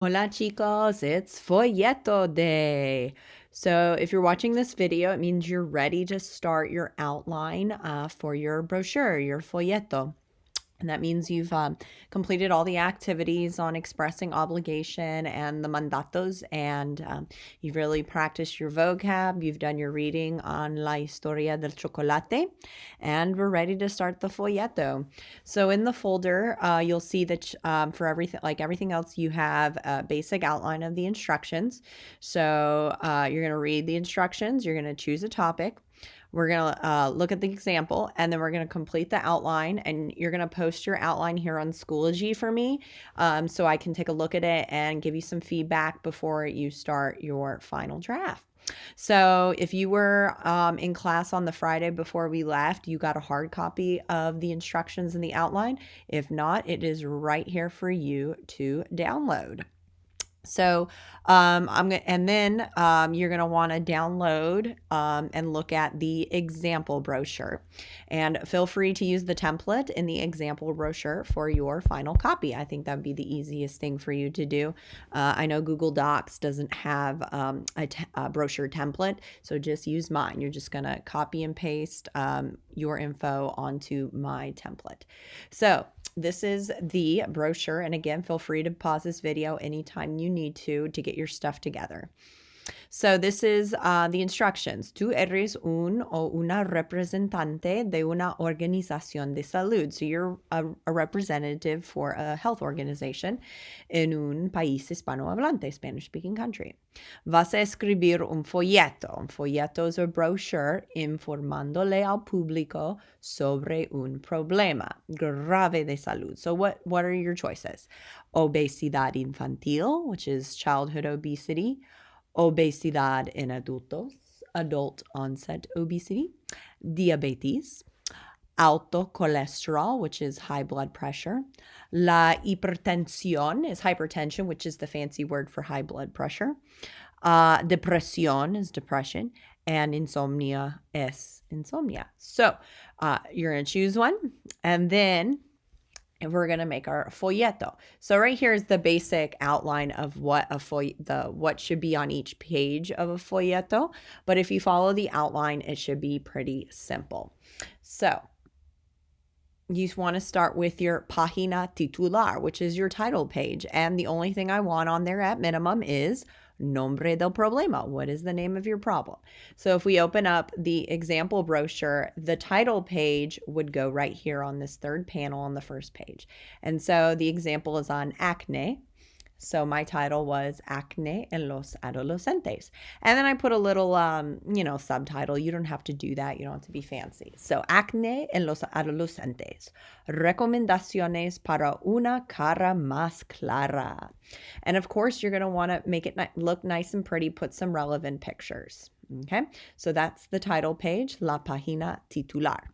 Hola chicos, it's Folleto Day. So if you're watching this video, it means you're ready to start your outline for your brochure, your folleto. And that means you've completed all the activities on expressing obligation and the mandatos, and you've really practiced your vocab. You've done your reading on La Historia del Chocolate, and we're ready to start the folleto. So in the folder, you'll see that for everything, like everything else, you have a basic outline of the instructions. So you're going to read the instructions. You're going to choose a topic. We're going to look at the example, and then we're going to complete the outline, and you're going to post your outline here on Schoology for me so I can take a look at it and give you some feedback before you start your final draft. So if you were in class on the Friday before we left, you got a hard copy of the instructions and the outline. If not, it is right here for you to download. So you're gonna want to download and look at the example brochure, and feel free to use the template in the example brochure for your final copy. I think that would be the easiest thing for you to do. I know Google Docs doesn't have a brochure template, so just use mine. You're just gonna copy and paste your info onto my template. So this is the brochure, and again, feel free to pause this video anytime you need to get your stuff together. So this is the instructions. Tú eres un o una representante de una organización de salud. So you're a representative for a health organization en un país hispanohablante, Spanish-speaking country. Vas a escribir un folleto. Un folleto is a brochure informándole al público sobre un problema grave de salud. So what are your choices? Obesidad infantil, which is childhood obesity. Obesidad en adultos, adult onset obesity, diabetes, alto colesterol, which is high blood pressure. La hipertensión is hypertension, which is the fancy word for high blood pressure. Depresión is depression, and insomnia es insomnia. So you're going to choose one, and then we're going to make our folleto. So right here is the basic outline of what what should be on each page of a folleto. But if you follow the outline, it should be pretty simple. So you want to start with your página titular, which is your title page. And the only thing I want on there at minimum is nombre del problema. What is the name of your problem? So if we open up the example brochure, the title page would go right here on this third panel on the first page. And so the example is on acne. So my title was Acne en los Adolescentes. And then I put a little, subtitle. You don't have to do that. You don't have to be fancy. So Acne en los Adolescentes. Recomendaciones para una cara más clara. And of course, you're going to want to make it look nice and pretty. Put some relevant pictures. Okay. So that's the title page, La Página Titular.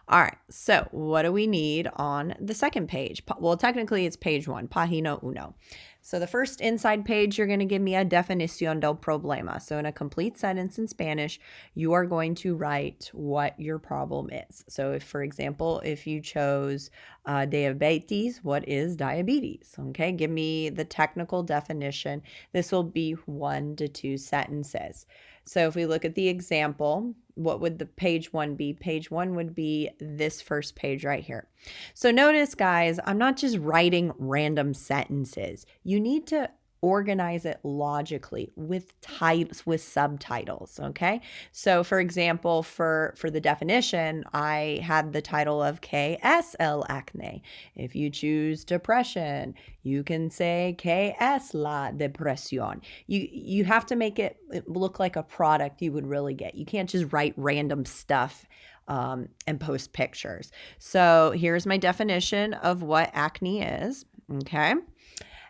All right, so what do we need on the second page? Well, technically it's page 1, página uno. So the first inside page, you're going to give me a definición del problema. So in a complete sentence in Spanish, you are going to write what your problem is. So if, for example, if you chose diabetes, what is diabetes? Okay, give me the technical definition. This will be 1 to 2 sentences. So if we look at the example, what would the page 1 be? Page 1 would be this first page right here. So notice, guys, I'm not just writing random sentences. You need to organize it logically with subtitles, okay? So for example, for the definition, I had the title of KSL acne. If you choose depression, you can say KS la depresión. You have to make it look like a product you would really get. You can't just write random stuff and post pictures. So here's my definition of what acne is, okay?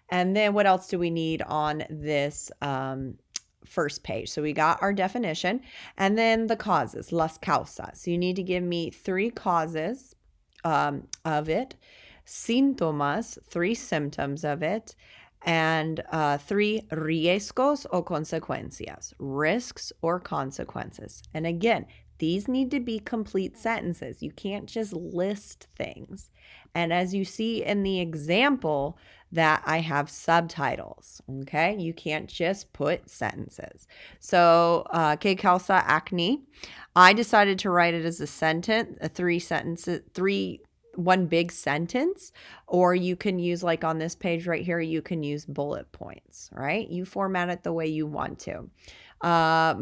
And then what else do we need on this first page? So we got our definition, and then the causes, las causas. So you need to give me 3 causes of it, síntomas, 3 symptoms of it, and 3 riesgos o consecuencias, risks or consequences. And again, these need to be complete sentences. You can't just list things. And as you see in the example, that I have subtitles, okay? You can't just put sentences. So, que causa acne? I decided to write it as a sentence, one big sentence, or you can use, like on this page right here, you can use bullet points, right? You format it the way you want to. So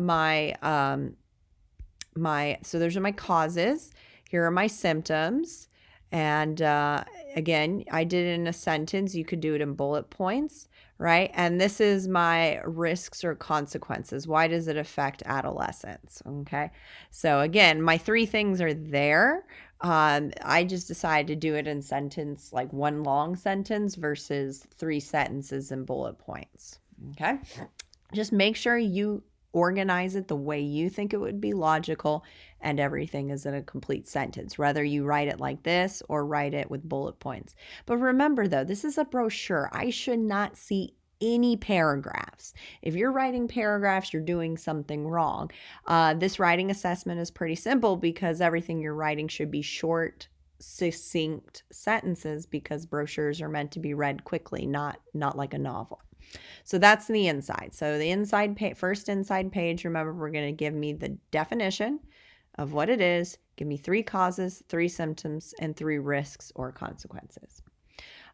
those are my causes. Here are my symptoms. And again, I did it in a sentence. You could do it in bullet points, right? And this is my risks or consequences. Why does it affect adolescents? Okay. So again, my 3 things are there. I just decided to do it in sentence, like one long sentence versus 3 sentences and bullet points. Okay. Just make sure you organize it the way you think it would be logical, and everything is in a complete sentence, whether you write it like this or write it with bullet points. But remember though, this is a brochure. I should not see any paragraphs. If you're writing paragraphs, you're doing something wrong. This writing assessment is pretty simple because everything you're writing should be short, succinct sentences, because brochures are meant to be read quickly, not like a novel. So that's the inside. So the first inside page, remember, we're going to give me the definition of what it is, give me 3 causes, 3 symptoms, and 3 risks or consequences.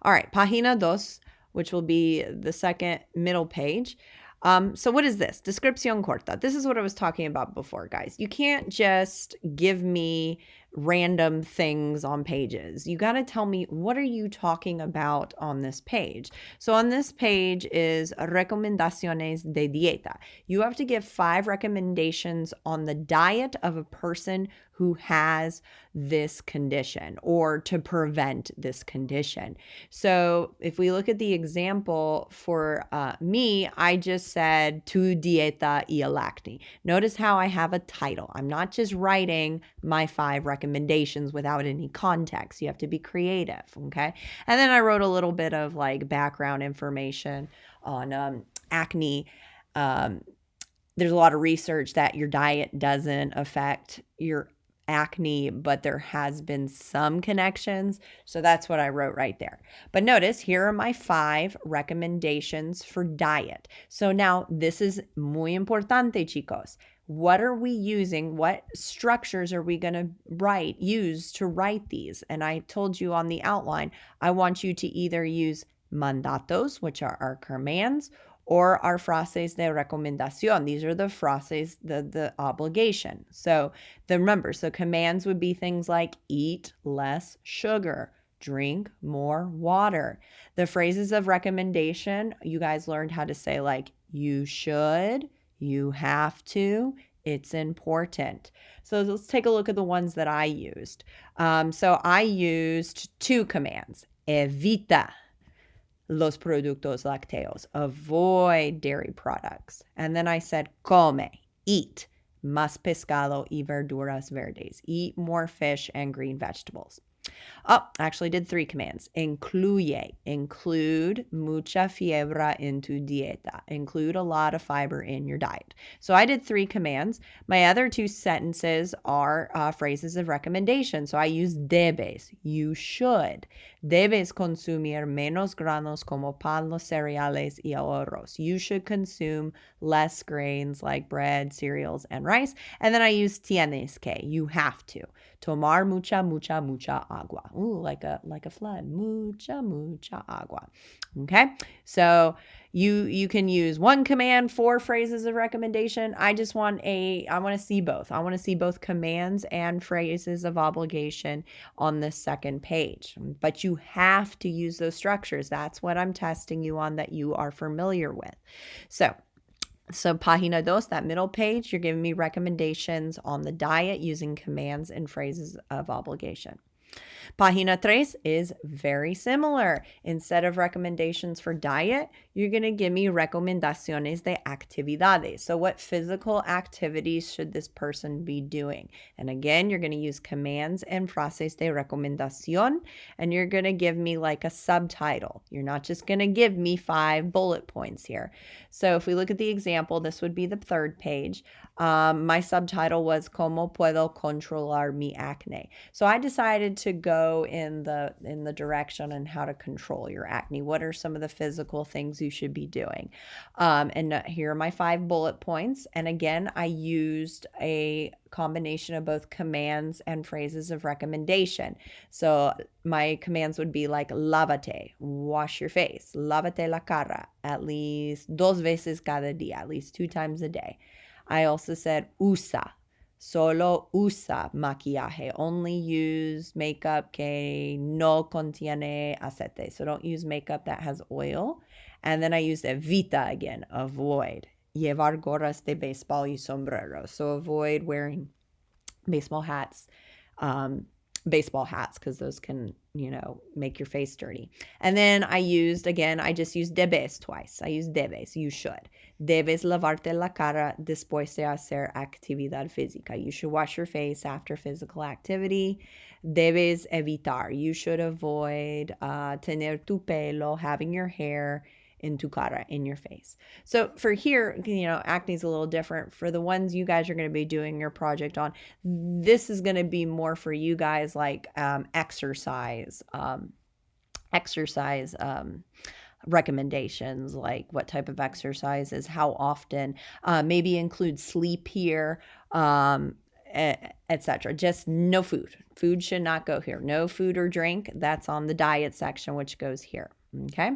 All right, página 2, which will be the second middle page. So what is this? Descripción corta. This is what I was talking about before, guys. You can't just give me random things on pages. You got to tell me, what are you talking about on this page? So on this page is recomendaciones de dieta. You have to give 5 recommendations on the diet of a person who has this condition, or to prevent this condition. So if we look at the example for me, I just said tu dieta y el acné. Notice how I have a title. I'm not just writing my 5 recommendations without any context. You have to be creative, okay? And then I wrote a little bit of like background information on acne. There's a lot of research that your diet doesn't affect your acne, but there has been some connections. So that's what I wrote right there. But notice, here are my 5 recommendations for diet. So now this is muy importante, chicos. What are we using? What structures are we going to use to write these? And I told you on the outline, I want you to either use mandatos, which are our commands, or our frases de recomendación. These are the frases, the obligation. So remember, so commands would be things like eat less sugar, drink more water. The phrases of recommendation, you guys learned how to say like you should, you have to, it's important. So let's take a look at the ones that I used. So I used 2 commands. Evita los productos lácteos. Avoid dairy products. And then I said, come, eat más pescado y verduras verdes. Eat more fish and green vegetables. Oh, I actually did 3 commands. Incluye, include mucha fibra en tu dieta. Include a lot of fiber in your diet. So I did 3 commands. My other 2 sentences are phrases of recommendation. So I use debes, you should. Debes consumir menos granos como pan, los cereales y el arroz. You should consume less grains like bread, cereals, and rice. And then I use tienes que, you have to. Tomar mucha, mucha, mucha agua. Ooh, like a flood. Mucha, mucha agua. Okay, so you can use 1 command, 4 phrases of recommendation. I want to see both. I want to see both commands and phrases of obligation on the second page. But you have to use those structures. That's what I'm testing you on, that you are familiar with. So página 2, that middle page, you're giving me recommendations on the diet using commands and phrases of obligation. Página 3 is very similar. Instead of recommendations for diet, you're going to give me recomendaciones de actividades. So what physical activities should this person be doing? And again, you're going to use commands and frases de recomendación, and you're going to give me like a subtitle. You're not just going to give me 5 bullet points here. So if we look at the example, this would be the 3rd page. My subtitle was ¿Cómo puedo controlar mi acné? So I decided to go in the direction on how to control your acne. What are some of the physical things you should be doing? And here are my 5 bullet points. And again, I used a combination of both commands and phrases of recommendation. So my commands would be like lávate, wash your face, lávate la cara, at least 2 veces cada día, at least 2 times a day. I also said usa, solo usa maquillaje, only use makeup que no contiene aceite. So don't use makeup that has oil. And then I used evita again, avoid. Llevar gorras de baseball y sombreros. So avoid wearing baseball hats, because those can, make your face dirty. And then I just used debes twice. I used debes, you should. Debes lavarte la cara después de hacer actividad física. You should wash your face after physical activity. Debes evitar. You should avoid tener tu pelo, having your hair in tu cara, in your face. So for here, acne is a little different. For the ones you guys are going to be doing your project on, this is going to be more for you guys like exercise recommendations, like what type of exercises, how often, maybe include sleep here, etc. Just no food. Food should not go here. No food or drink. That's on the diet section, which goes here. Okay.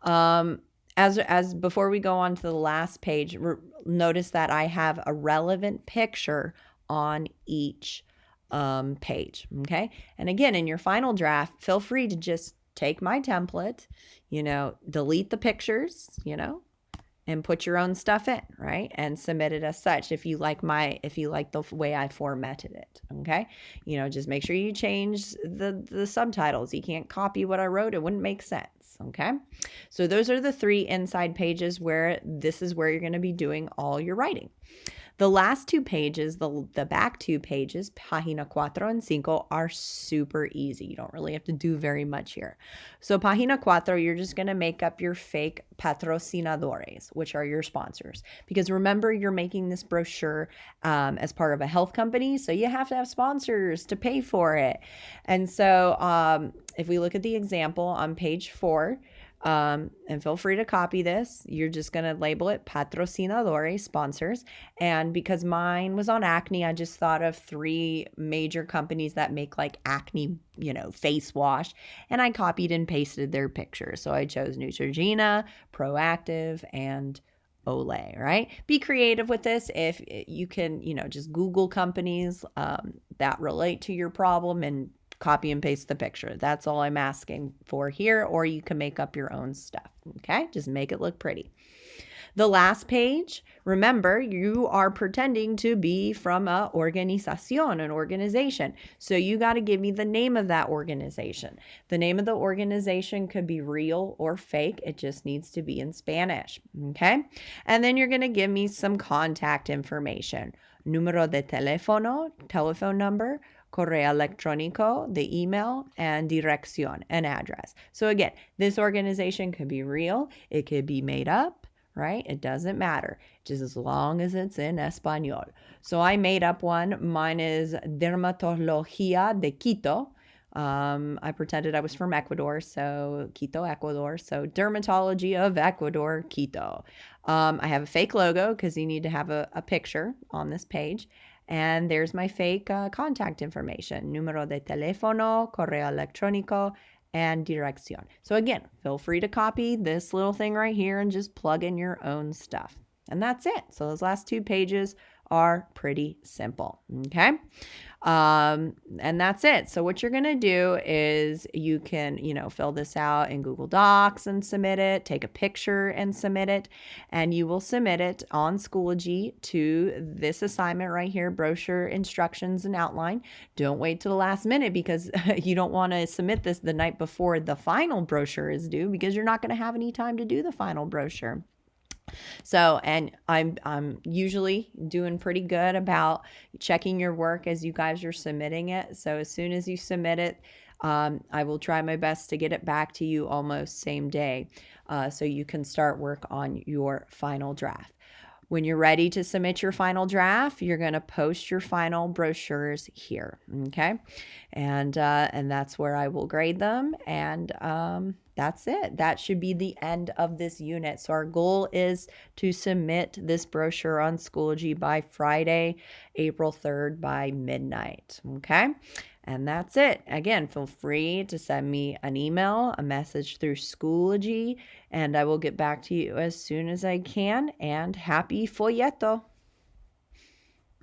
As before we go on to the last page, notice that I have a relevant picture on each page. Okay. And again, in your final draft, feel free to just take my template, delete the pictures, and put your own stuff in, right? And submit it as such if you like the way I formatted it, okay? Just make sure you change the subtitles. You can't copy what I wrote. It wouldn't make sense, okay? So those are the 3 inside pages where this is where you're going to be doing all your writing. The last 2 pages, the back 2 pages, página 4 and 5, are super easy. You don't really have to do very much here. So página 4, you're just going to make up your fake patrocinadores, which are your sponsors. Because remember, you're making this brochure as part of a health company, so you have to have sponsors to pay for it. And so if we look at the example on page 4, and feel free to copy this. You're just going to label it patrocinadores, sponsors. And because mine was on acne, I just thought of 3 major companies that make like acne, face wash. And I copied and pasted their pictures. So I chose Neutrogena, Proactive, and Olay, right? Be creative with this. If you can, just Google companies that relate to your problem and copy and paste the picture. That's all I'm asking for here, or you can make up your own stuff, okay? Just make it look pretty. The last page, remember, you are pretending to be from an organization. So you got to give me the name of that organization. The name of the organization could be real or fake. It just needs to be in Spanish, okay? And then you're going to give me some contact information. Número de teléfono, telephone number, correo electrónico, the email, and dirección, an address. So again, this organization could be real. It could be made up, right? It doesn't matter, just as long as it's in Español. So I made up one. Mine is Dermatología de Quito. I pretended I was from Ecuador, so Quito, Ecuador. So Dermatology of Ecuador, Quito. I have a fake logo because you need to have a picture on this page. And there's my fake contact information, número de teléfono, correo electrónico, and dirección. So again, feel free to copy this little thing right here and just plug in your own stuff. And that's it. So those last 2 pages are pretty simple, okay? And that's it. So what you're going to do is you can, fill this out in Google Docs and submit it, take a picture and submit it, and you will submit it on Schoology to this assignment right here, brochure, instructions, and outline. Don't wait till the last minute because you don't want to submit this the night before the final brochure is due because you're not going to have any time to do the final brochure. So, and I'm usually doing pretty good about checking your work as you guys are submitting it. So as soon as you submit it, I will try my best to get it back to you almost same day, so you can start work on your final draft. When you're ready to submit your final draft, you're going to post your final brochures here, okay? And that's where I will grade them, and that's it. That should be the end of this unit. So our goal is to submit this brochure on Schoology by Friday, April 3rd by midnight, okay? And that's it. Again, feel free to send me an email, a message through Schoology, and I will get back to you as soon as I can. And happy Folleto!